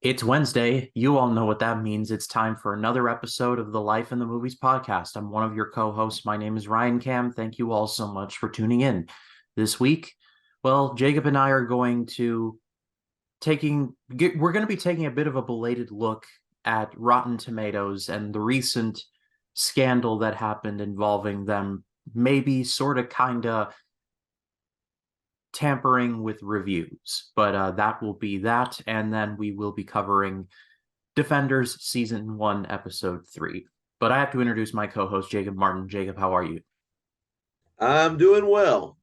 It's Wednesday. You all know what that means. It's time for another episode of the Life in the Movies podcast. I'm one of your co-hosts. My name is Ryan Cam. Thank you all so much for tuning in. This week, well, Jacob and I are going to we're going to be taking a bit of a belated look at Rotten Tomatoes and the recent scandal that happened involving them maybe sort of kind of tampering with reviews. But that will be that, and then we will be covering Defenders Season 1, Episode 3. But I have to introduce my co-host, Jacob Martin. Jacob, how are you? I'm doing well.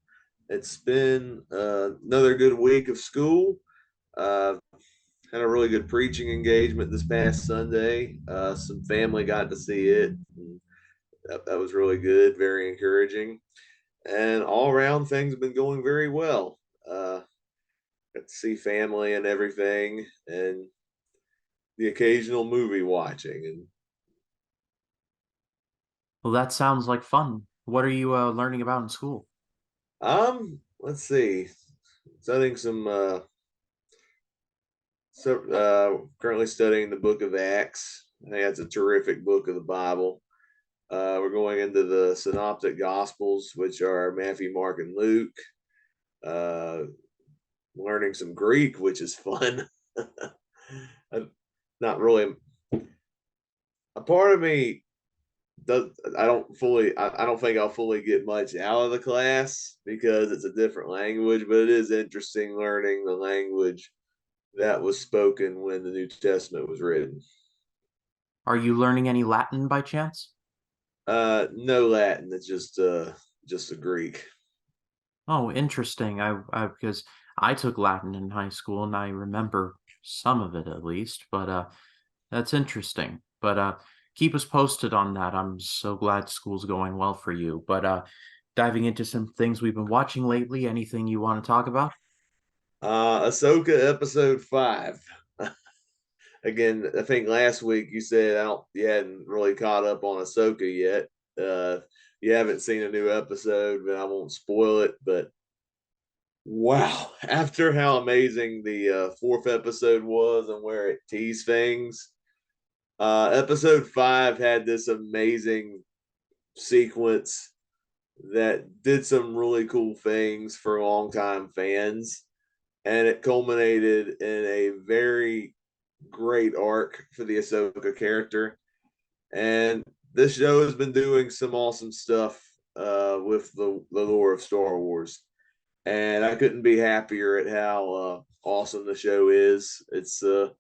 It's been another good week of school. Uh, Had a really good preaching engagement this past Sunday. Some family got to see it. That was really good, very encouraging. And all around, things have been going very well. Got to see family and everything, and the occasional movie watching. And Well, that sounds like fun. What are you learning about in school? let's see, studying some. Currently studying the Book of Acts. I think that's a terrific book of the Bible. We're going into the Synoptic Gospels, which are Matthew, Mark, and Luke. Uh, Learning some Greek, which is fun. Not really. A part of me does. I don't think I'll fully get much out of the class because it's a different language. But it is interesting learning the language that was spoken when the New Testament was written. Are you learning any Latin by chance? No Latin. It's just a Greek. Oh, interesting. I because I took Latin in high school and I remember some of it at least, but that's interesting. But keep us posted on that. I'm so glad school's going well for you. But diving into some things we've been watching lately, anything you want to talk about? Ahsoka episode 5. Again, I think last week you said you hadn't really caught up on Ahsoka yet. You haven't seen a new episode, but I won't spoil it. But wow, after how amazing the fourth episode was and where it teased things, episode 5 had this amazing sequence that did some really cool things for longtime fans, and it culminated in a very great arc for the Ahsoka character. And this show has been doing some awesome stuff with the lore of Star Wars, and I couldn't be happier at how awesome the show is. It's Of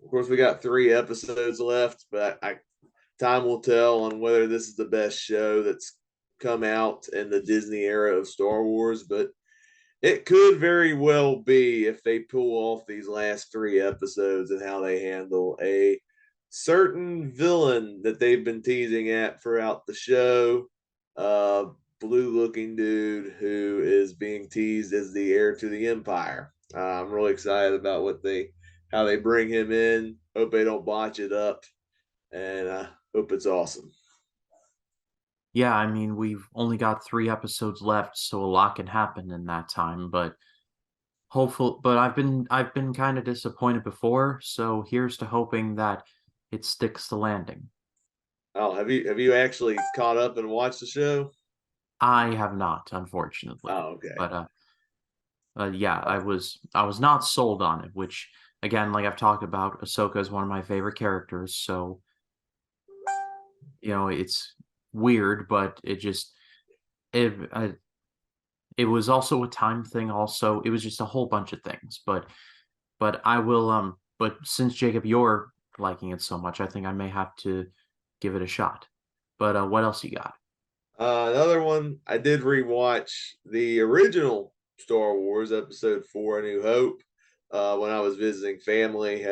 course we got 3 episodes left, but time will tell on whether this is the best show that's come out in the Disney era of Star Wars. But it could very well be if they pull off these last 3 episodes and how they handle a certain villain that they've been teasing at throughout the show. Uh, Blue looking dude who is being teased as the heir to the Empire. I'm really excited about how they bring him in. Hope they don't botch it up, and I hope it's awesome. Yeah, I mean, we've only got 3 episodes left, so a lot can happen in that time, but hopeful, but I've been kind of disappointed before, so here's to hoping that it sticks the landing. Oh, have you actually caught up and watched the show? I have not, unfortunately. Oh, okay. But yeah, I was not sold on it, which again, like I've talked about, Ahsoka is one of my favorite characters, so it's weird, but it was also a time thing. Also, it was just a whole bunch of things. But I will but since Jacob, you're liking it so much, I think I may have to give it a shot. But what else you got? Another one, I did rewatch the original Star Wars Episode 4: A New Hope when I was visiting family.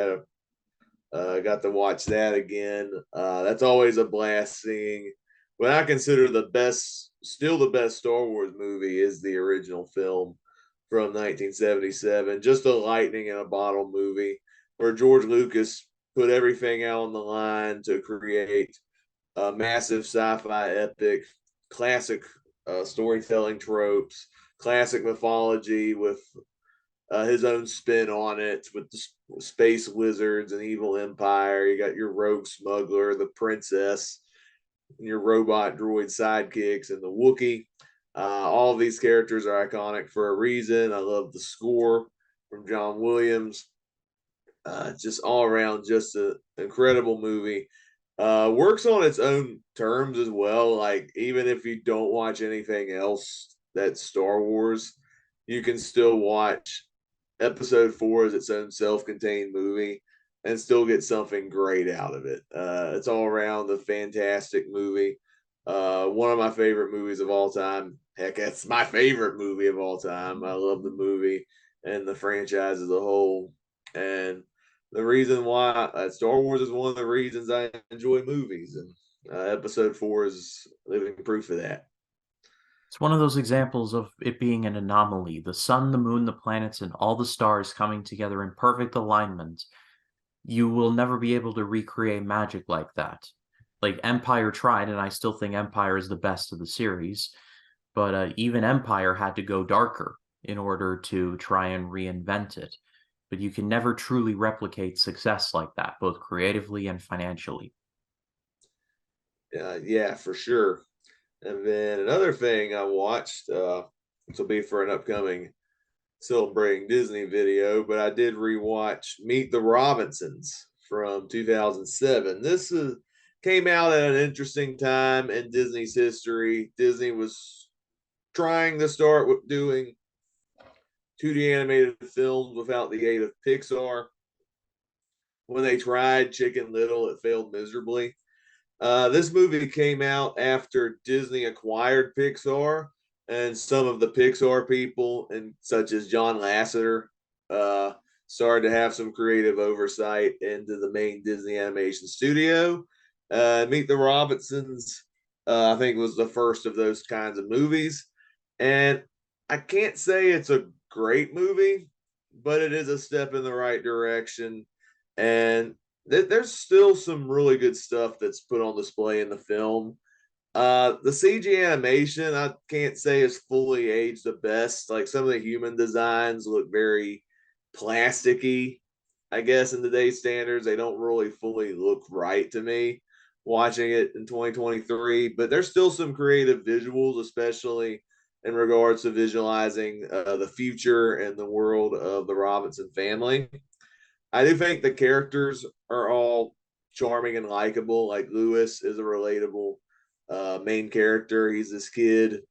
Got to watch that again. That's always a blast seeing. What I consider still the best Star Wars movie is the original film from 1977. Just a lightning in a bottle movie where George Lucas put everything out on the line to create a massive sci-fi epic, classic storytelling tropes, classic mythology with his own spin on it with the space wizards and evil empire. You got your rogue smuggler, the princess, and your robot droid sidekicks, and the Wookiee. All of these characters are iconic for a reason. I love the score from John Williams. Just all around, just an incredible movie. Works on its own terms as well. Like, even if you don't watch anything else that's Star Wars, you can still watch Episode 4 as its own self-contained movie and still get something great out of it. It's all around a fantastic movie. One of my favorite movies of all time. Heck, that's my favorite movie of all time. I love the movie and the franchise as a whole. And the reason why Star Wars is one of the reasons I enjoy movies, and Episode 4 is living proof of that. It's one of those examples of it being an anomaly. The sun, the moon, the planets, and all the stars coming together in perfect alignment. You will never be able to recreate magic like that. Like Empire tried, and I still think Empire is the best of the series, but even Empire had to go darker in order to try and reinvent it. But you can never truly replicate success like that, both creatively and financially. Yeah, for sure. And then another thing I watched, this will be for an upcoming celebrating Disney video, but I did rewatch Meet the Robinsons from 2007. Came out at an interesting time in Disney's history. Disney was trying to start with doing 2D animated films without the aid of Pixar. When they tried Chicken Little, it failed miserably. This movie came out after Disney acquired Pixar, and some of the Pixar people, and such as John Lasseter, uh, started to have some creative oversight into the main Disney animation studio. Meet the Robinsons, I think, was the first of those kinds of movies, and I can't say it's a great movie, but it is a step in the right direction, and there's still some really good stuff that's put on display in the film. The CG animation, I can't say is fully aged the best. Like, some of the human designs look very plasticky, I guess, in today's standards. They don't really fully look right to me watching it in 2023, but there's still some creative visuals, especially in regards to visualizing the future and the world of the Robinson family. I do think the characters are all charming and likable. Like, Lewis is a relatable main character. He's this kid.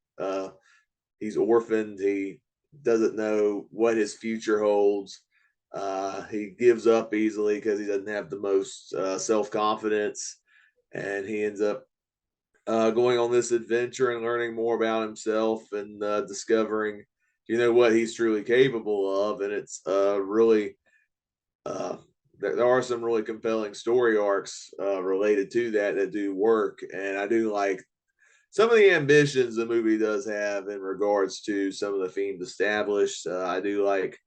He's orphaned. He doesn't know what his future holds. He gives up easily because he doesn't have the most self confidence, and he ends up going on this adventure and learning more about himself and discovering, what he's truly capable of. And it's really uh, there are some really compelling story arcs related to that do work, and I do like some of the ambitions the movie does have in regards to some of the themes established. I do like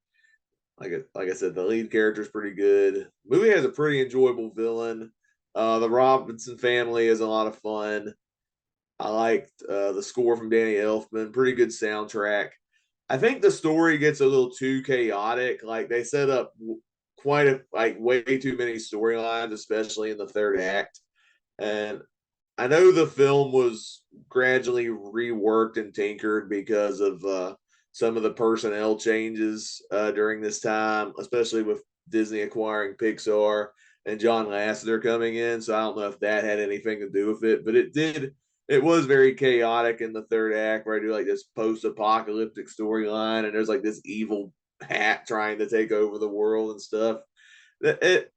I said, the lead character is pretty good. The movie has a pretty enjoyable villain. The Robinson family is a lot of fun. I liked the score from Danny Elfman. Pretty good soundtrack. I think the story gets a little too chaotic. Like, they set up quite way too many storylines, especially in the third act. And I know the film was gradually reworked and tinkered because of some of the personnel changes during this time, especially with Disney acquiring Pixar and John Lasseter coming in. So I don't know if that had anything to do with it, but it did. It was very chaotic in the third act, where I do like this post-apocalyptic storyline, and there's like this evil hat trying to take over the world and stuff. It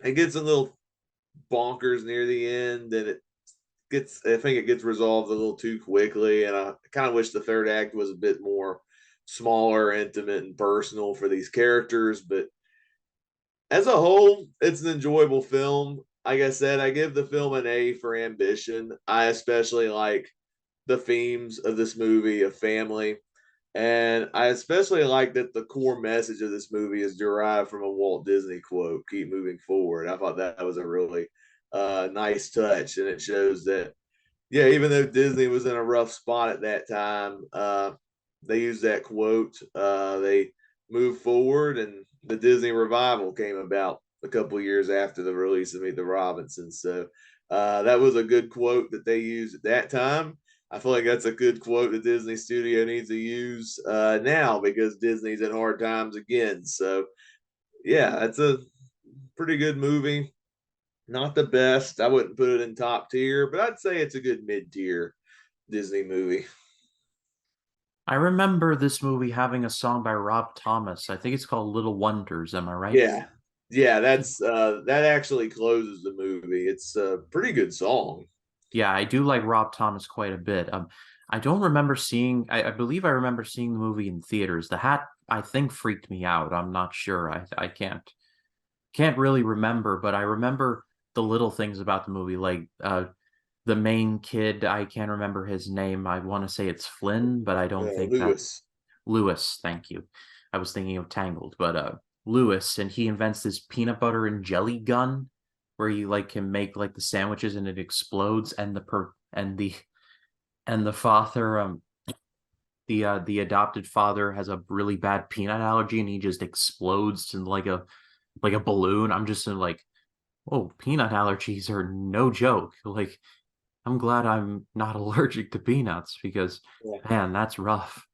gets a little bonkers near the end, and I think it gets resolved a little too quickly, and I kind of wish the third act was a bit more smaller, intimate, and personal for these characters. But as a whole, it's an enjoyable film. Like I said, I give the film an A for ambition. I especially like the themes of this movie of family, and I especially like that the core message of this movie is derived from a Walt Disney quote: "Keep moving forward." I thought that was a really nice touch, and it shows that, yeah, even though Disney was in a rough spot at that time, they used that quote. They moved forward, and the Disney revival came about a couple years after the release of Meet the Robinsons. So that was a good quote that they used at that time. I feel like that's a good quote the Disney studio needs to use now because Disney's in hard times again. So yeah, that's a pretty good movie. Not the best. I wouldn't put it in top tier, but I'd say it's a good mid tier Disney movie. I remember this movie having a song by Rob Thomas. I think it's called Little Wonders. Am I right? Yeah. Yeah, that's that actually closes the movie. It's a pretty good song. Yeah, I do like Rob Thomas quite a bit. I don't remember seeing. I believe I remember seeing the movie in theaters. The hat, I think, freaked me out. I'm not sure. I can't really remember, but I remember the little things about the movie, like the main kid. I can't remember his name. I want to say it's Flynn, but I don't think that Lewis. Lewis. Thank you. I was thinking of Tangled, but Lewis, and he invents this peanut butter and jelly gun where you like can make like the sandwiches and it explodes, and the father the adopted father has a really bad peanut allergy and he just explodes in like a balloon. I'm just in like, oh, peanut allergies are no joke. Like, I'm glad I'm not allergic to peanuts because, Yeah. man, that's rough.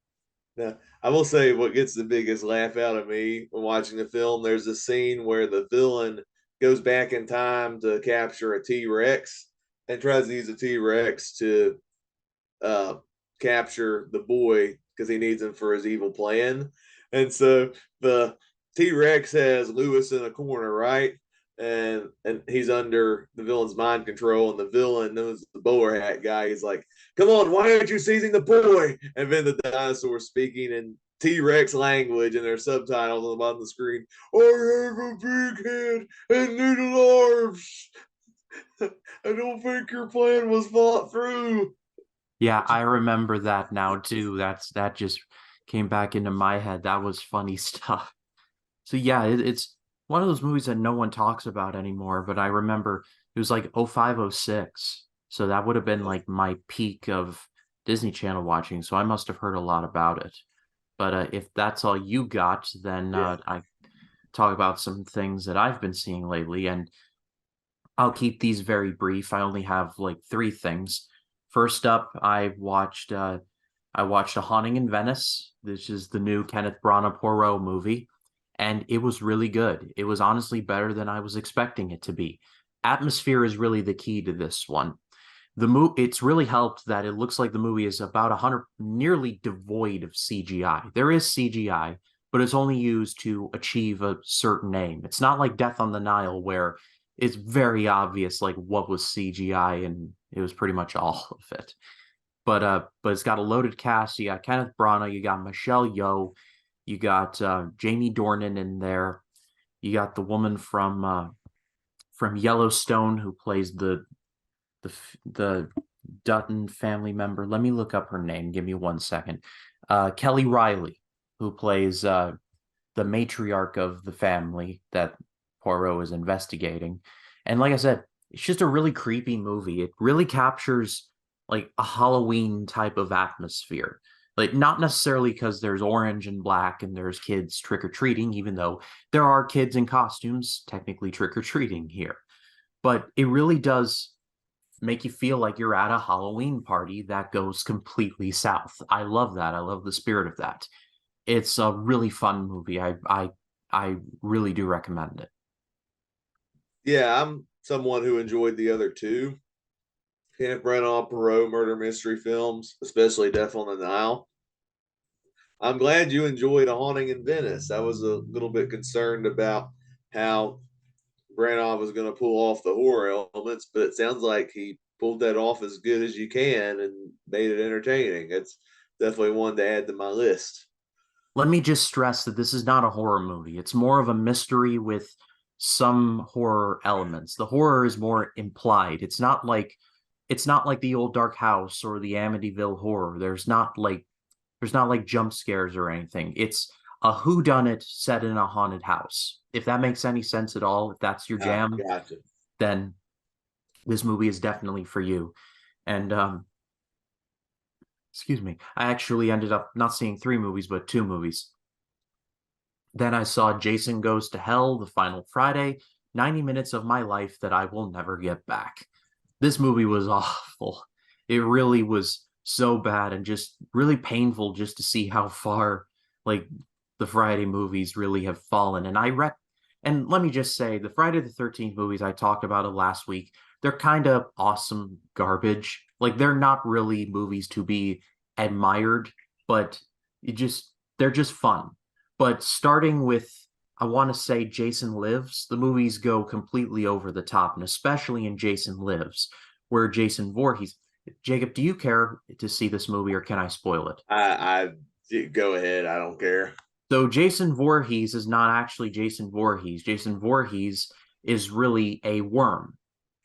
Now, I will say what gets the biggest laugh out of me when watching the film, there's a scene where the villain goes back in time to capture a T Rex and tries to use a T Rex to uh, capture the boy because he needs him for his evil plan. And so the T Rex has Lewis in a corner, right? And he's under the villain's mind control, and the villain knows the bowler hat guy. He's like, "Come on, why aren't you seizing the boy?" And then the dinosaur speaking in T Rex language, and there's subtitles on the bottom of the screen. I have a big head and little arms. I don't think your plan was thought through. Yeah, I remember that now too. That just came back into my head. That was funny stuff. So yeah, it's one of those movies that no one talks about anymore, but I remember it was like 05, 06. So that would have been like my peak of Disney Channel watching. So I must have heard a lot about it. But if that's all you got, then Yeah. I talk about some things that I've been seeing lately, and I'll keep these very brief. I only have like three things. First up, I watched A Haunting in Venice. This is the new Kenneth Branagh Poirot movie, and it was really good. It was honestly better than I was expecting it to be. Atmosphere is really the key to this one. It's really helped that it looks like the movie is about 100 nearly devoid of CGI. There is CGI, but it's only used to achieve a certain aim. It's not like Death on the Nile where it's very obvious like what was CGI and it was pretty much all of it. But it's got a loaded cast. You got Kenneth Branagh, you got Michelle Yeoh, you got Jamie Dornan in there. You got the woman from Yellowstone who plays the Dutton family member. Let me look up her name. Give me 1 second. Kelly Riley, who plays the matriarch of the family that Poirot is investigating. And like I said, it's just a really creepy movie. It really captures like a Halloween type of atmosphere. Like not necessarily because there's orange and black and there's kids trick or treating, even though there are kids in costumes technically trick or treating here. But it really does make you feel like you're at a Halloween party that goes completely south. I love that. I love the spirit of that. It's a really fun movie. I really do recommend it. Yeah, I'm someone who enjoyed the other two Kenneth Branagh Perot murder mystery films, especially Death on the Nile. I'm glad you enjoyed A Haunting in Venice. I was a little bit concerned about how Branagh was going to pull off the horror elements, but it sounds like he pulled that off as good as you can and made it entertaining. It's definitely one to add to my list. Let me just stress that this is not a horror movie. It's more of a mystery with some horror elements. The horror is more implied. It's not like the old Dark House or the Amityville horror. There's not like jump scares or anything. It's a whodunit set in a haunted house. If that makes any sense at all, if that's your jam, Gotcha. then this movie is definitely for you. And excuse me, I actually ended up not seeing three movies, but two movies. Then I saw Jason Goes to Hell, The Final Friday, 90 minutes of my life that I will never get back. This movie was awful. It really was so bad and just really painful just to see how far like the Friday movies really have fallen. And let me just say the Friday the 13th movies I talked about it last week, they're kind of awesome garbage. Like they're not really movies to be admired, but it just they're just fun. But starting with I want to say Jason Lives, the movies go completely over the top, and especially in Jason Lives, where Jason Voorhees. Jacob, do you care to see this movie, or can I spoil it? I go ahead. I don't care. So Jason Voorhees is not actually Jason Voorhees. Jason Voorhees is really a worm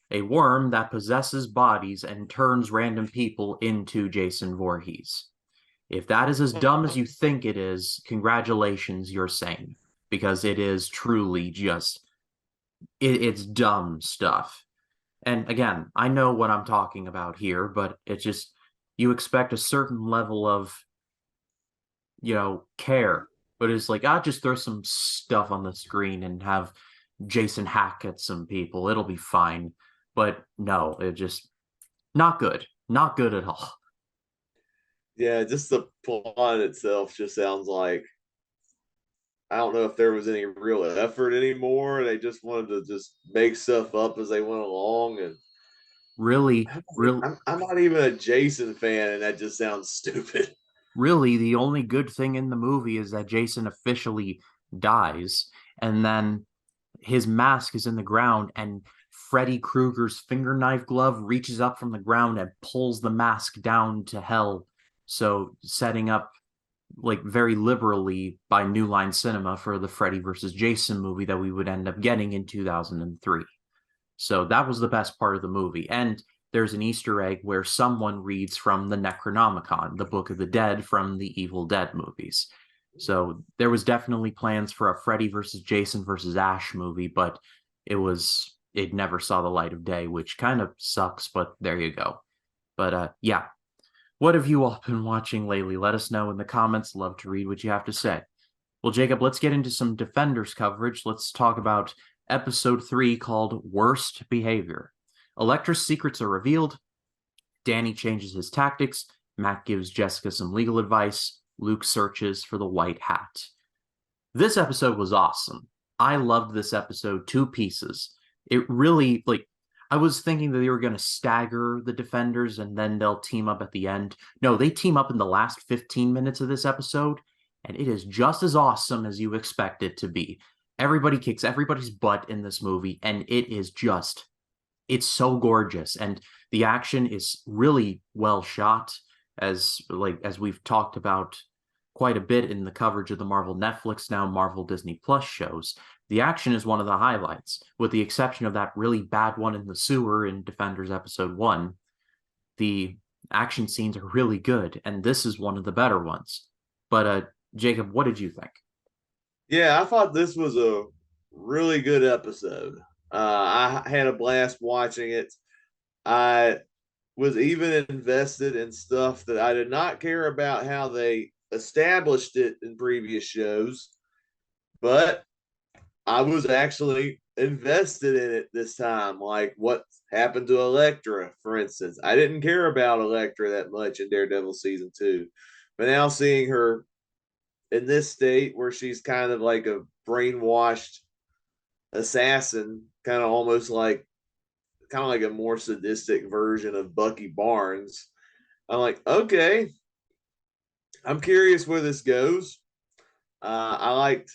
that possesses bodies and turns random people into Jason Voorhees. If that is as dumb as you think it is, congratulations, you're sane, because it is truly just it's dumb stuff. And again, I know what I'm talking about here, but it's just you expect a certain level of, care. But it's like, I'll just throw some stuff on the screen and have Jason hack at some people. It'll be fine. But no, it just not good. Not good at all. Yeah, just the plot itself just sounds like I don't know if there was any real effort anymore. They just wanted to just make stuff up as they went along, and Really, real I'm not even a Jason fan, and that just sounds stupid. really the only good thing in the movie is that Jason officially dies, and then his mask is in the ground, and Freddy Krueger's finger knife glove reaches up from the ground and pulls the mask down to hell. So setting up like very liberally by New Line Cinema for the Freddy versus Jason movie that we would end up getting in 2003. So that was the best part of the movie. And there's an Easter egg where someone reads from the Necronomicon, the Book of the Dead from the Evil Dead movies. So there was definitely plans for a Freddy versus Jason versus Ash movie, but it never saw the light of day, which kind of sucks, but there you go. But yeah, what have you all been watching lately? Let us know in the comments. Love to read what you have to say. Well, Jacob, let's get into some Defenders coverage. Let's talk about episode 3 called Worst Behavior. Elektra's secrets are revealed. Danny changes his tactics. Matt gives Jessica some legal advice. Luke searches for the white hat. This episode was awesome. I loved this episode to pieces. It really, I was thinking that they were going to stagger the Defenders and then they'll team up at the end. No, they team up in the last 15 minutes of this episode, and it is just as awesome as you expect it to be. Everybody kicks everybody's butt in this movie, and it's so gorgeous. And the action is really well shot, as we've talked about quite a bit in the coverage of the Marvel Netflix, now Marvel Disney Plus shows. The action is one of the highlights, with the exception of that really bad one in the sewer in Defenders Episode 1. The action scenes are really good, and this is one of the better ones. But Jacob, what did you think? Yeah, I thought this was a really good episode. I had a blast watching it. I was even invested in stuff that I did not care about how they established it in previous shows, but I was actually invested in it this time. Like what happened to Elektra, for instance. I didn't care about Elektra that much in Daredevil season 2, but now seeing her in this state where she's kind of like a brainwashed assassin, kind of like a more sadistic version of Bucky Barnes. I'm like, okay, I'm curious where this goes. I liked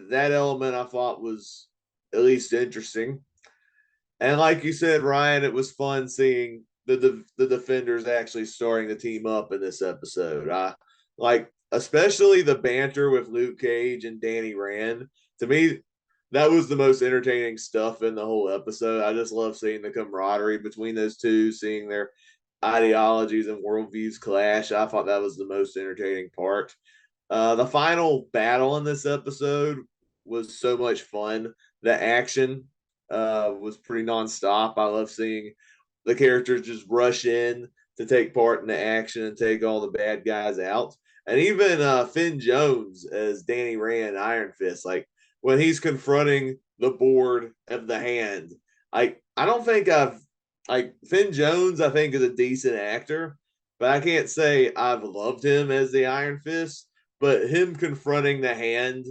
that element. I thought was at least interesting, and like you said, Ryan, it was fun seeing the defenders actually starting to team up in this episode. I like especially the banter with Luke Cage and Danny Rand. To me, that was the most entertaining stuff in the whole episode. I just love seeing the camaraderie between those two, seeing their ideologies and worldviews clash. I thought that was the most entertaining part. The final battle in this episode was so much fun. The action was pretty nonstop. I love seeing the characters just rush in to take part in the action and take all the bad guys out. and even Finn Jones as Danny Rand Iron Fist, like when he's confronting the board of the hand. I don't think I've like Finn Jones. I think is a decent actor, but I can't say I've loved him as the Iron Fist. But him confronting the hand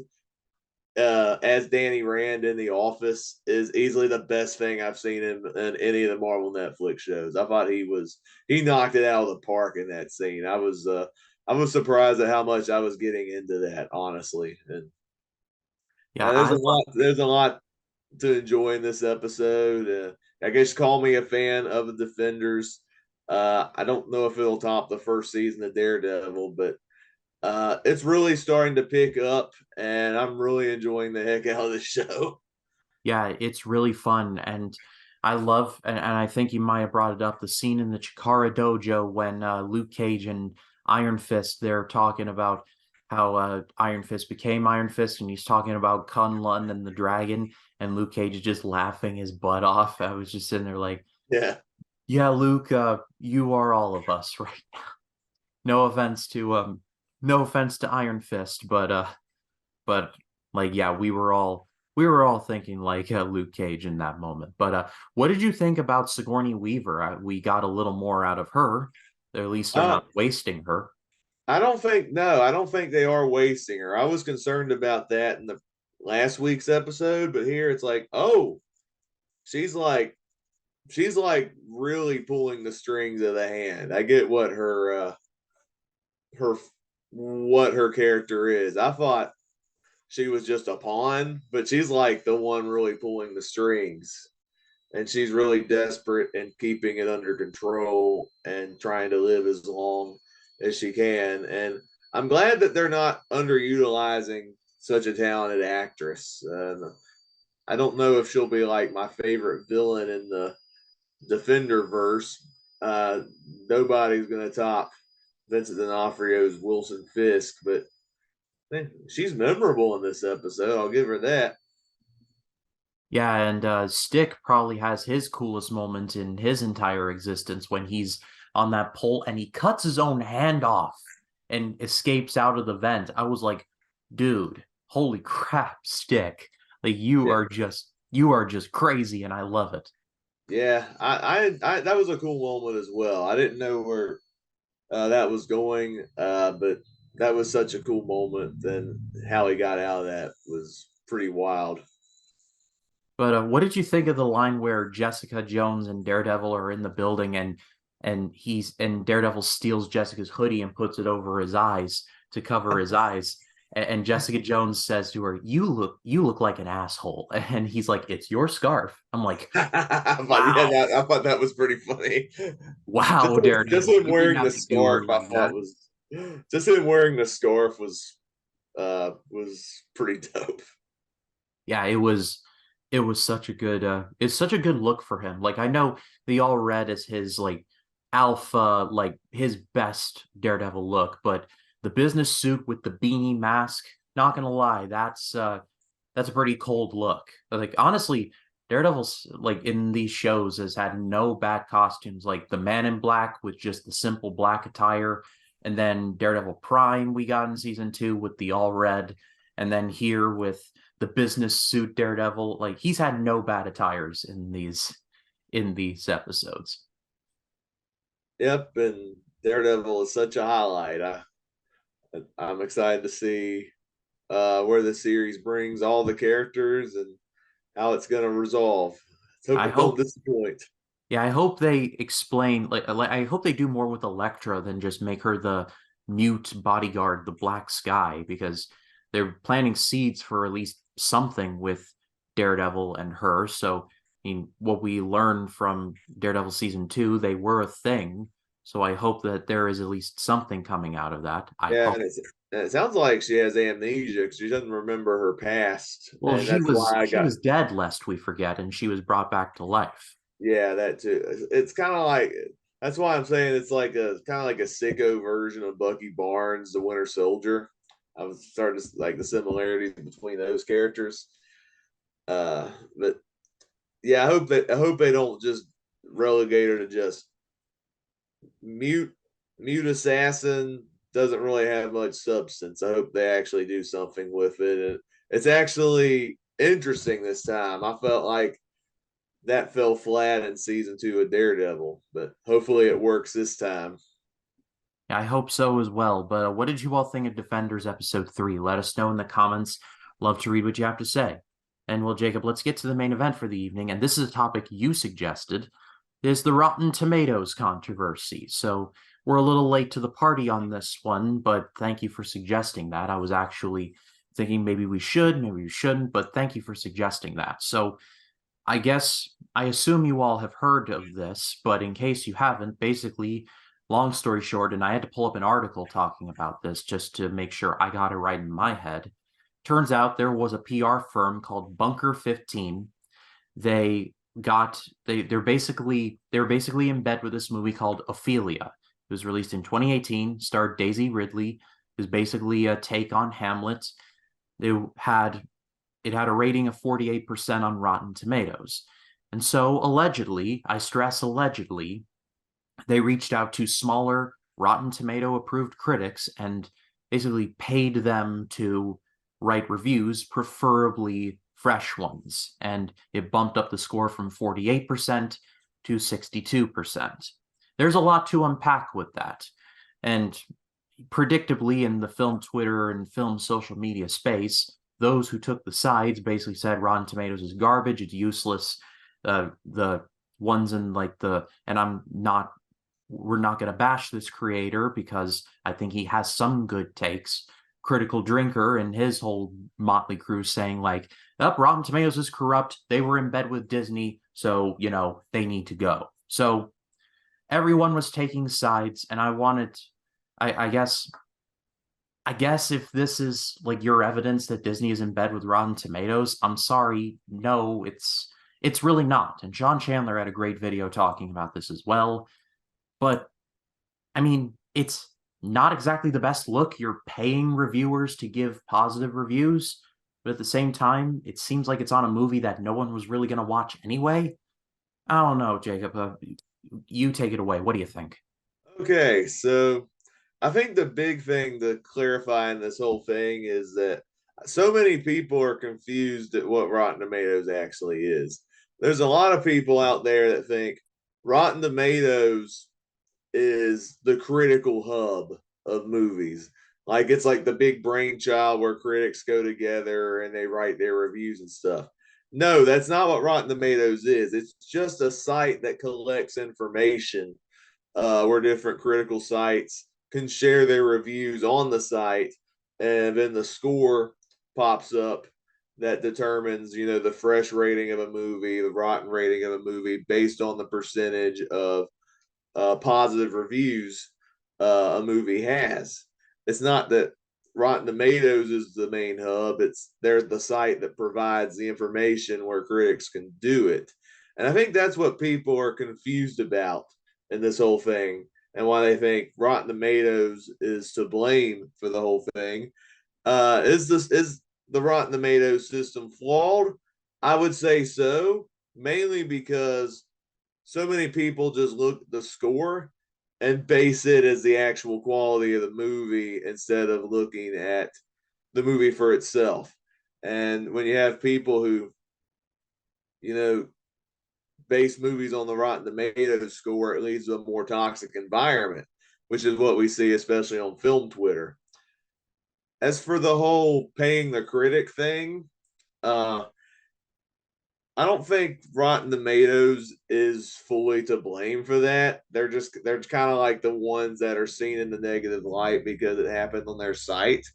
as Danny Rand in The Office is easily the best thing I've seen him in any of the Marvel Netflix shows. I thought he knocked it out of the park in that scene. I was surprised at how much I was getting into that, honestly. And Yeah, there's a lot to enjoy in this episode. I guess call me a fan of the Defenders. I don't know if it'll top the first season of Daredevil, but it's really starting to pick up, and I'm really enjoying the heck out of the show. yeah, it's really fun. And I love, and I think you might have brought it up, the scene in the Chikara dojo when Luke Cage and Iron Fist, they're talking about how Iron Fist became Iron Fist, and he's talking about Kunlun and the dragon, and Luke Cage is just laughing his butt off. I was just sitting there like, Yeah, yeah, Luke, you are all of us, right? No offense to no offense to Iron Fist, but like yeah, we were all thinking like Luke Cage in that moment. But what did you think about Sigourney Weaver? We got a little more out of her. At least they're uh, not wasting her. I don't think they are wasting her. I was concerned about that in the last week's episode, but here it's like, oh, she's like she's like really pulling the strings of the hand. I get her what her character is. I thought she was just a pawn, but she's like the one really pulling the strings. And she's really desperate and keeping it under control and trying to live as long as she can. And I'm glad that they're not underutilizing such a talented actress. I don't know if she'll be like my favorite villain in the Defender verse. Uh, Nobody's going to top Vincent D'Onofrio's Wilson Fisk, but man, she's memorable in this episode. I'll give her that. Yeah, and Stick probably has his coolest moment in his entire existence when he's on that pole and he cuts his own hand off and escapes out of the vent. I was like, dude, holy crap, Stick. Like Yeah, you are just crazy and I love it. yeah. I that was a cool moment as well. I didn't know where that was going, but that was such a cool moment. And how he got out of that was pretty wild. But what did you think of the line where Jessica Jones and Daredevil are in the building and Daredevil steals Jessica's hoodie and puts it over his eyes to cover his eyes, and Jessica Jones says to her, you look like an asshole," and he's like, "It's your scarf." I'm like, Yeah, "Wow, I thought that was pretty funny. wow, Just Daredevil, him you didn't wearing the have to do her scarf, I like thought that." was just him wearing the scarf was pretty dope. Yeah, it was such a good it's such a good look for him. Like I know the all red is his like alpha, like his best Daredevil look, but the business suit with the beanie mask, not gonna lie, that's a pretty cold look. Like honestly, Daredevil's like in these shows has had no bad costumes. Like the Man in Black with just the simple black attire, and then Daredevil Prime we got in season two with the all red, and then here with the business suit Daredevil. Like he's had no bad attires in these episodes. Yep, and Daredevil is such a highlight. I'm excited to see where the series brings all the characters and how it's going to resolve. Let's hope I it don't hope disappoint. Yeah, I hope they explain like I hope they do more with Elektra than just make her the mute bodyguard, the Black Sky, because they're planting seeds for at least something with Daredevil and her. So, I mean, what we learned from Daredevil season two, they were a thing. So I hope that there is at least something coming out of that. I Yeah, hope. and it sounds like she has amnesia because she doesn't remember her past, Well, and she that's why was I she got was dead, lest we forget, and she was brought back to life. yeah that too. It's kind of like that's why I'm saying it's like a kind of like a sicko version of Bucky Barnes, the Winter Soldier. I was starting to like the similarities between those characters. But yeah, I hope they don't just relegate her to just mute mute assassin doesn't really have much substance. I hope they actually do something with it. And it's actually interesting this time. I felt like that fell flat in season 2 of Daredevil, but hopefully it works this time. I hope so as well. But what did you all think of Defenders episode 3? Let us know in the comments. Love to read what you have to say. And well, Jacob, let's get to the main event for the evening. And this is a topic you suggested, is the Rotten Tomatoes controversy. So we're a little late to the party on this one, but thank you for suggesting that. I was actually thinking maybe we should, maybe we shouldn't, but thank you for suggesting that. So I assume you all have heard of this, but in case you haven't, basically, long story short, and I had to pull up an article talking about this just to make sure I got it right in my head. Turns out there was a PR firm called Bunker 15. They they're basically in bed with this movie called Ophelia. It was released in 2018, starred Daisy Ridley. It was basically a take on Hamlet. It had it had a rating of 48% on Rotten Tomatoes. And so, allegedly, I stress allegedly, they reached out to smaller Rotten Tomato approved critics and basically paid them to write reviews, preferably fresh ones. And it bumped up the score from 48% to 62%. There's a lot to unpack with that. And predictably, in the film Twitter and film social media space, those who took the sides basically said Rotten Tomatoes is garbage, it's useless. The ones in like the, and we're not going to bash this creator because I think he has some good takes. Critical Drinker and his whole motley crew saying like, "Up, Rotten Tomatoes is corrupt. They were in bed with Disney, so they need to go." So everyone was taking sides, and I guess if this is like your evidence that Disney is in bed with Rotten Tomatoes, I'm sorry. No, it's really not. And John Chandler had a great video talking about this as well. But I mean, it's not exactly the best look. You're paying reviewers to give positive reviews, but at the same time, it seems like it's on a movie that no one was really going to watch anyway. I don't know, Jacob. You take it away. What do you think? Okay, so I think the big thing to clarify in this whole thing is that so many people are confused at what Rotten Tomatoes actually is. There's a lot of people out there that think Rotten Tomatoes is the critical hub of movies. Like it's like the big brainchild where critics go together and they write their reviews and stuff. No, that's not what Rotten Tomatoes is. It's just a site that collects information where different critical sites can share their reviews on the site, and then the score pops up that determines, the fresh rating of a movie, the rotten rating of a movie based on the percentage of positive reviews a movie has. It's not that Rotten Tomatoes is the main hub. It's they're the site that provides the information where critics can do it. And I think that's what people are confused about in this whole thing and why they think Rotten Tomatoes is to blame for the whole thing. Is the Rotten Tomatoes system flawed? I would say so, mainly because so many people just look at the score and base it as the actual quality of the movie instead of looking at the movie for itself. And when you have people who, you know, base movies on the Rotten Tomatoes score, it leads to a more toxic environment, which is what we see, especially on film Twitter. As for the whole paying the critic thing, uh, I don't think Rotten Tomatoes is fully to blame for that. They're kind of like the ones that are seen in the negative light because it happened on their site.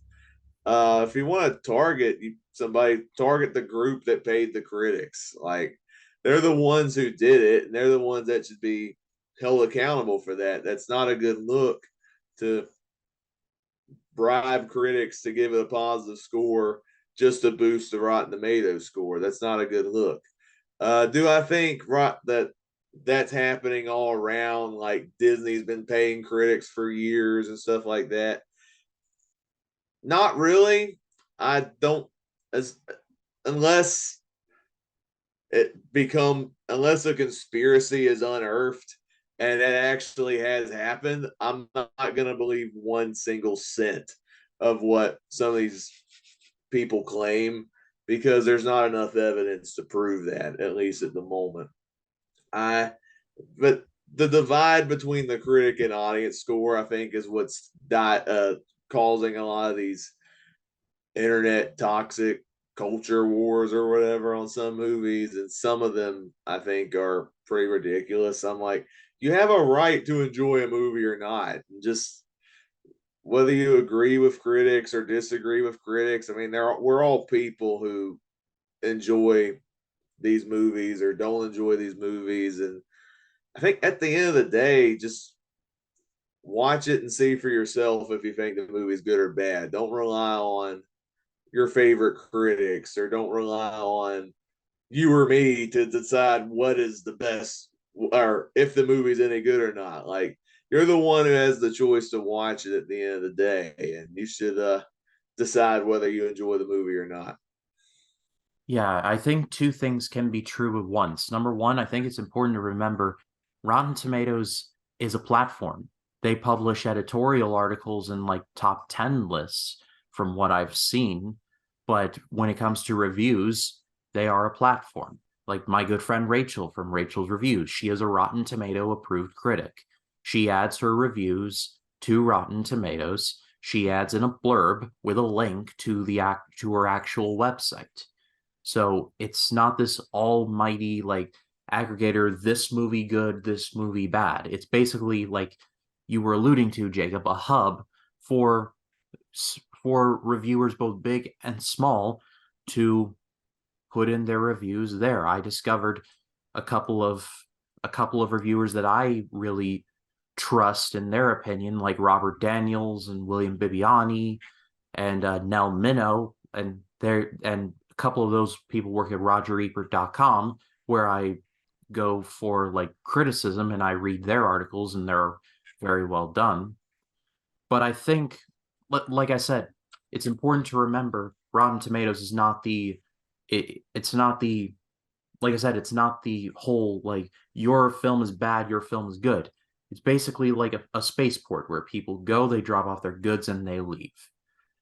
If you want to somebody, target the group that paid the critics. Like they're the ones who did it, and they're the ones that should be held accountable for that. That's not a good look to bribe critics to give it a positive score just to boost the Rotten Tomatoes score. That's not a good look. Do I think that that's happening all around? Like Disney's been paying critics for years and stuff like that. Not really. I don't as unless a conspiracy is unearthed and it actually has happened, I'm not going to believe one single cent of what some of these people claim because there's not enough evidence to prove that, at least at the moment. I, but the divide between the critic and audience score, I think, is what's causing a lot of these internet toxic culture wars or whatever on some movies, and some of them I think are pretty ridiculous. I'm like, you have a right to enjoy a movie or not. Just whether you agree with critics or disagree with critics, I mean, we're all people who enjoy these movies or don't enjoy these movies, and I think at the end of the day, just watch it and see for yourself if you think the movie's good or bad. Don't rely on your favorite critics or don't rely on you or me to decide what is the best or if the movie's any good or not. Like, you're the one who has the choice to watch it at the end of the day, and you should decide whether you enjoy the movie or not. Yeah, I think two things can be true at once. Number one, I think it's important to remember Rotten Tomatoes is a platform. They publish editorial articles and like top 10 lists from what I've seen. But when it comes to reviews, they are a platform. Like my good friend Rachel from Rachel's Reviews, she is a Rotten Tomato approved critic. She adds her reviews to Rotten Tomatoes. She adds in a blurb with a link to to her actual website. So it's not this almighty like aggregator, this movie good, this movie bad. It's basically like you were alluding to, Jacob, a hub for for reviewers both big and small to put in their reviews there. I discovered a couple of reviewers that I really trust in their opinion, like Robert Daniels and William Bibiani and Nell Minow, and a couple of those people work at RogerEbert.com, where I go for like criticism and I read their articles and they're very well done. But I think, like I said, it's important to remember Rotten Tomatoes is not it's not the like I said, it's not the whole like your film is bad, your film is good. It's basically like a spaceport where people go, they drop off their goods, and they leave.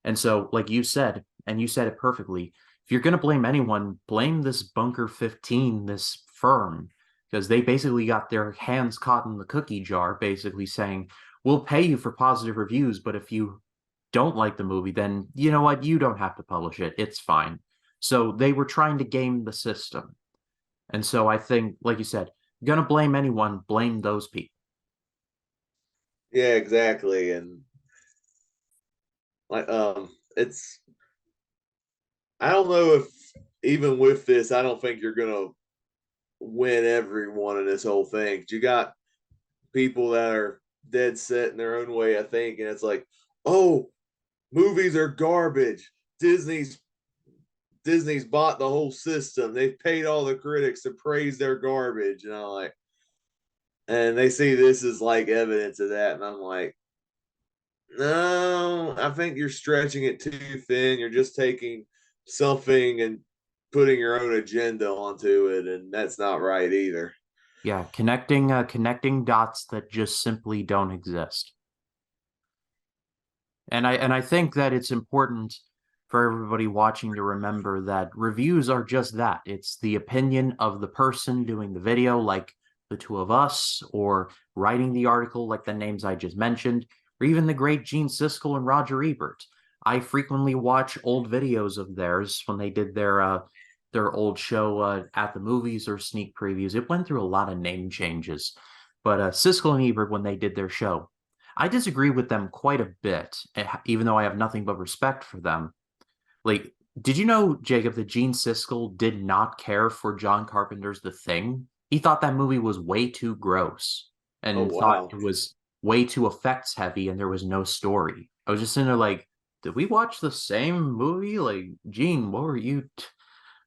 And so, like you said, and you said it perfectly, if you're going to blame anyone, blame this Bunker 15, this firm, because they basically got their hands caught in the cookie jar, basically saying, we'll pay you for positive reviews, but if you don't like the movie, then you know what? You don't have to publish it. It's fine. So they were trying to game the system. And so I think, like you said, gonna blame anyone, blame those people. Yeah, exactly. And like it's I don't know if even with this, I don't think you're gonna win everyone in this whole thing. You got people that are dead set in their own way of thinking. It's like, oh, movies are garbage. Disney's bought the whole system. They've paid all the critics to praise their garbage. And I'm like, and they see this as like evidence of that. And I'm like, no, I think you're stretching it too thin. You're just taking something and putting your own agenda onto it. And that's not right either. Yeah, connecting dots that just simply don't exist. And I think that it's important for everybody watching to remember that reviews are just that. It's the opinion of the person doing the video, like the two of us, or writing the article, like the names I just mentioned, or even the great Gene Siskel and Roger Ebert. I frequently watch old videos of theirs when they did their old show at the movies or sneak previews. It went through a lot of name changes, but Siskel and Ebert when they did their show. I disagree with them quite a bit, even though I have nothing but respect for them. Like, did you know, Jacob, that Gene Siskel did not care for John Carpenter's The Thing? He thought that movie was way too gross Oh, and thought wow. it was way too effects heavy and there was no story. I was just sitting there like, did we watch the same movie? Like, Gene, what were you?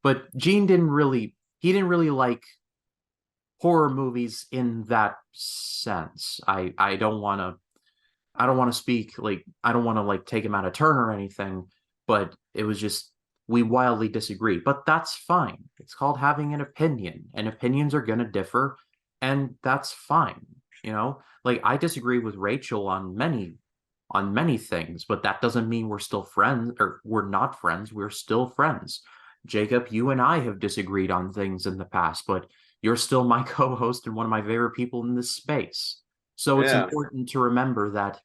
But Gene he didn't really like horror movies in that sense. I don't want to speak like I don't want to like take him out of turn or anything, but it was just we wildly disagree. But that's fine. It's called having an opinion, and opinions are going to differ, and that's fine. Like I disagree with Rachel on many things, but that doesn't mean we're still friends or we're not friends. We're still friends. Jacob, you and I have disagreed on things in the past, but you're still my co-host and one of my favorite people in this space. So it's Yeah. important to remember that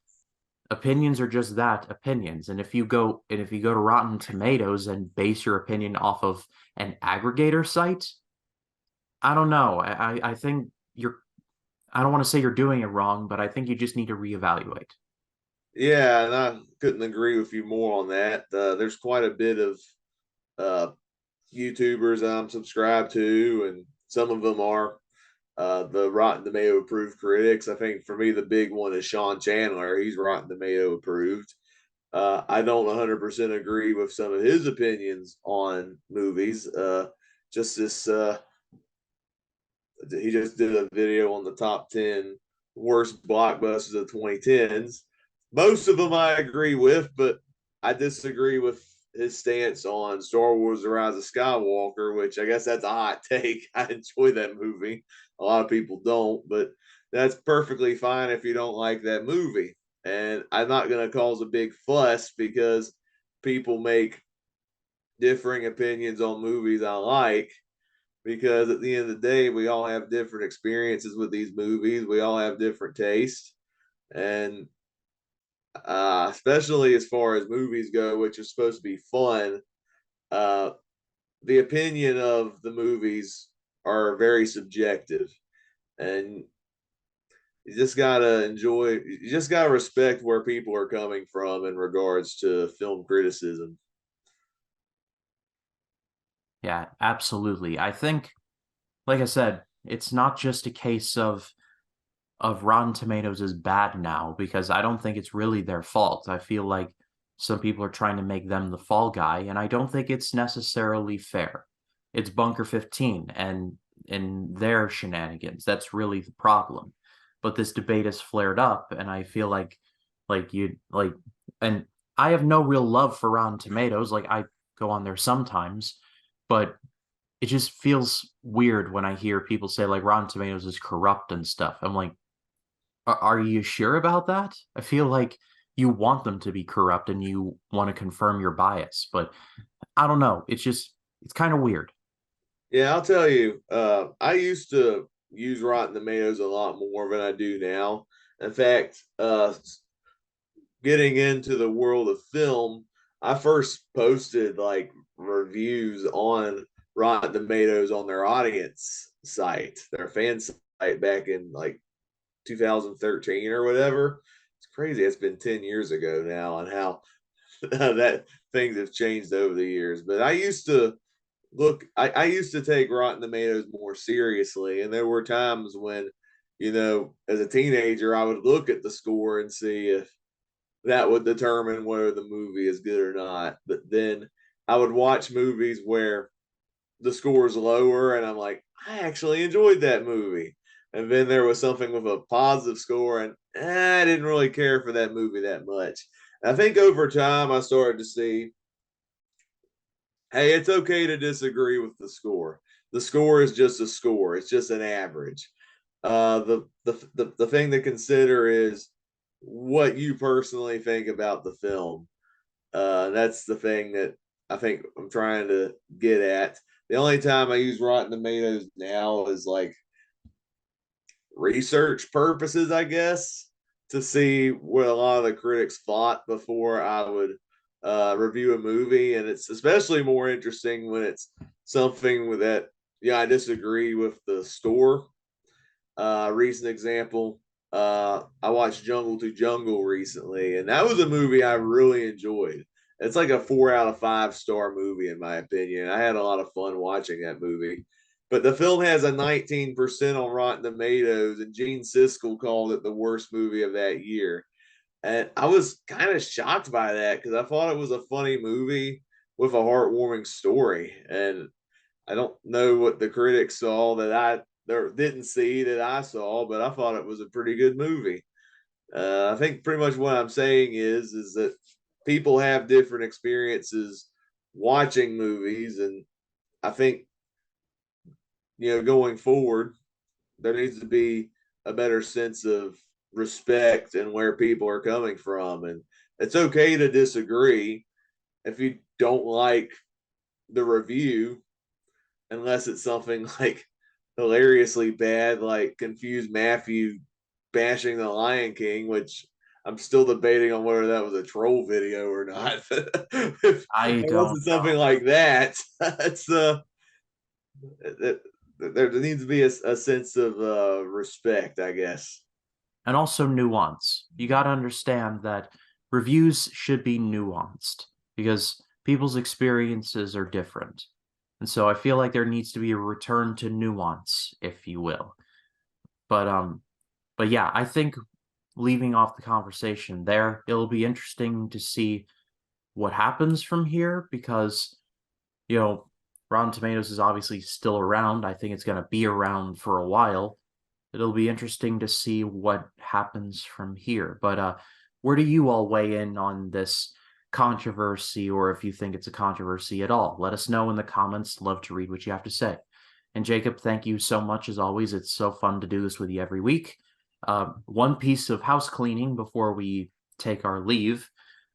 opinions are just that, opinions. And if you go to Rotten Tomatoes and base your opinion off of an aggregator site, I don't know. I think I don't want to say you're doing it wrong, but I think you just need to reevaluate. Yeah, and I couldn't agree with you more on that. There's quite a bit of uh, YouTubers I'm subscribed to, and some of them are the Rotten Tomato approved critics. I think for me, the big one is Sean Chandler. He's Rotten Tomato approved. I don't 100% agree with some of his opinions on movies. Just this he just did a video on the top 10 worst blockbusters of 2010s. Most of them I agree with, but I disagree with his stance on Star Wars The Rise of Skywalker, which I guess that's a hot take. I enjoy that movie. A lot of people don't, but that's perfectly fine if you don't like that movie. And I'm not going to cause a big fuss because people make differing opinions on movies I like, because at the end of the day, we all have different experiences with these movies. We all have different tastes. And especially as far as movies go, which is supposed to be fun, uh, the opinion of the movies are very subjective. And you just gotta enjoy, you just gotta respect where people are coming from in regards to film criticism. Yeah, absolutely. I think, like I said, it's not just a case of Rotten Tomatoes is bad now because I don't think it's really their fault. I feel like some people are trying to make them the fall guy, and I don't think it's necessarily fair. It's Bunker 15 and their shenanigans. That's really the problem. But this debate has flared up, and I feel like you like and I have no real love for Rotten Tomatoes. Like I go on there sometimes, but it just feels weird when I hear people say like Rotten Tomatoes is corrupt and stuff. I'm like, are you sure about that? I feel like you want them to be corrupt and you want to confirm your bias, but I don't know. It's kind of weird. Yeah, I'll tell you, I used to use Rotten Tomatoes a lot more than I do now. In fact, getting into the world of film, I first posted like reviews on Rotten Tomatoes on their audience site, their fan site back in like 2013 or whatever. It's crazy. It's been 10 years ago now, and how that things have changed over the years. But I used to take Rotten Tomatoes more seriously, and there were times when, as a teenager, I would look at the score and see if that would determine whether the movie is good or not. But then I would watch movies where the score is lower, and I'm like, I actually enjoyed that movie. And then there was something with a positive score, and I didn't really care for that movie that much. And I think over time, I started to see, hey, it's okay to disagree with the score. The score is just a score. It's just an average. The thing to consider is what you personally think about the film. That's the thing that I think I'm trying to get at. The only time I use Rotten Tomatoes now is like research purposes, I guess, to see what a lot of the critics thought before I would review a movie. And it's especially more interesting when it's something with that, yeah, I disagree with the score. Recent example, I watched Jungle to Jungle recently, and that was a movie I really enjoyed. It's like a 4 out of 5 star movie, in my opinion. I had a lot of fun watching that movie. But the film has a 19% on Rotten Tomatoes, and Gene Siskel called it the worst movie of that year. And I was kind of shocked by that because I thought it was a funny movie with a heartwarming story. And I don't know what the critics saw that I there didn't see that I saw, but I thought it was a pretty good movie. I think pretty much what I'm saying is that people have different experiences watching movies, and I think going forward there needs to be a better sense of respect and where people are coming from. And it's okay to disagree if you don't like the review, unless it's something like hilariously bad, like Confused Matthew bashing the Lion King, which I'm still debating on whether that was a troll video or not. If I it don't wasn't something like that, it's there needs to be a sense of respect, I guess. and also nuance. You got to understand that reviews should be nuanced because people's experiences are different. And so I feel like there needs to be a return to nuance, if you will. But but yeah, I think leaving off the conversation there, it'll be interesting to see what happens from here because, you know, Rotten Tomatoes is obviously still around. I think it's going to be around for a while. It'll be interesting to see what happens from here. But where do you all weigh in on this controversy, or if you think it's a controversy at all? Let us know in the comments. Love to read what you have to say. And Jacob, thank you so much as always. It's so fun to do this with you every week. One piece of house cleaning before we take our leave.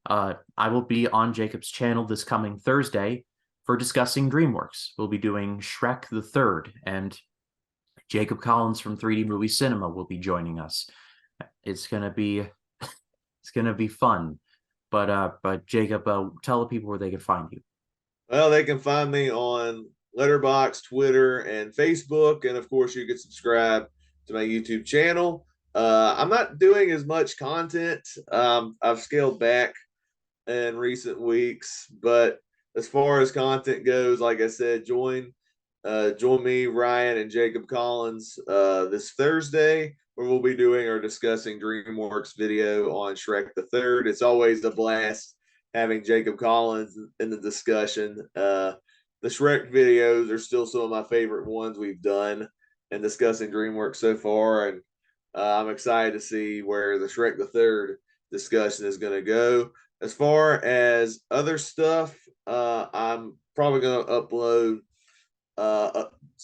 I will be on Jacob's channel this coming Thursday for discussing DreamWorks. We'll be doing Shrek the Third, and Jacob Collins from 3D Movie Cinema will be joining us. It's gonna be fun. But Jacob, tell the people where they can find you. Well, they can find me on Letterboxd, Twitter, and Facebook, and of course, you can subscribe to my YouTube channel. I'm not doing as much content. I've scaled back in recent weeks, but as far as content goes, like I said, join me, Ryan, and Jacob Collins this Thursday, where we'll be doing our discussing DreamWorks video on Shrek the Third. It's always a blast having Jacob Collins in the discussion. The Shrek videos are still some of my favorite ones we've done in discussing DreamWorks so far, and I'm excited to see where the Shrek the Third discussion is going to go. As far as other stuff, I'm probably going to upload,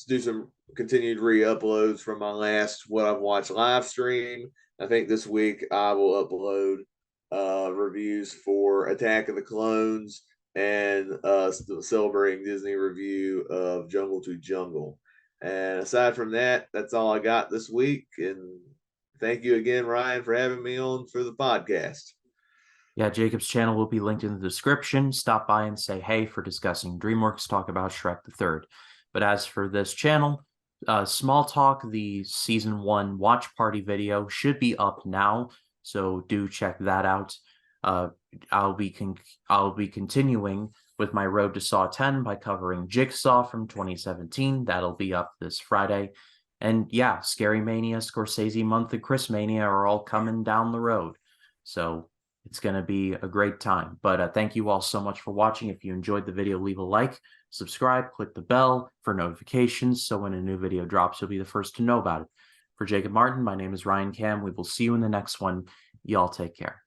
do some continued re-uploads from my last What I've Watched live stream. I think this week I will upload reviews for Attack of the Clones and celebrating Disney review of Jungle to Jungle. And aside from that, that's all I got this week. And thank you again, Ryan, for having me on for the podcast. Yeah, Jacob's channel will be linked in the description. Stop by and say hey for discussing DreamWorks, talk about Shrek the Third. But as for this channel, Small Talk, the season 1 watch party video should be up now, so do check that out. I'll be continuing with my Road to Saw 10 by covering Jigsaw from 2017. That'll be up this Friday. And yeah, Scary Mania, Scorsese Month, and Chris Mania are all coming down the road. So it's going to be a great time. But thank you all so much for watching. If you enjoyed the video, leave a like, subscribe, click the bell for notifications, so when a new video drops, you'll be the first to know about it. For Jacob Martin, my name is Ryan Cam. We will see you in the next one. Y'all take care.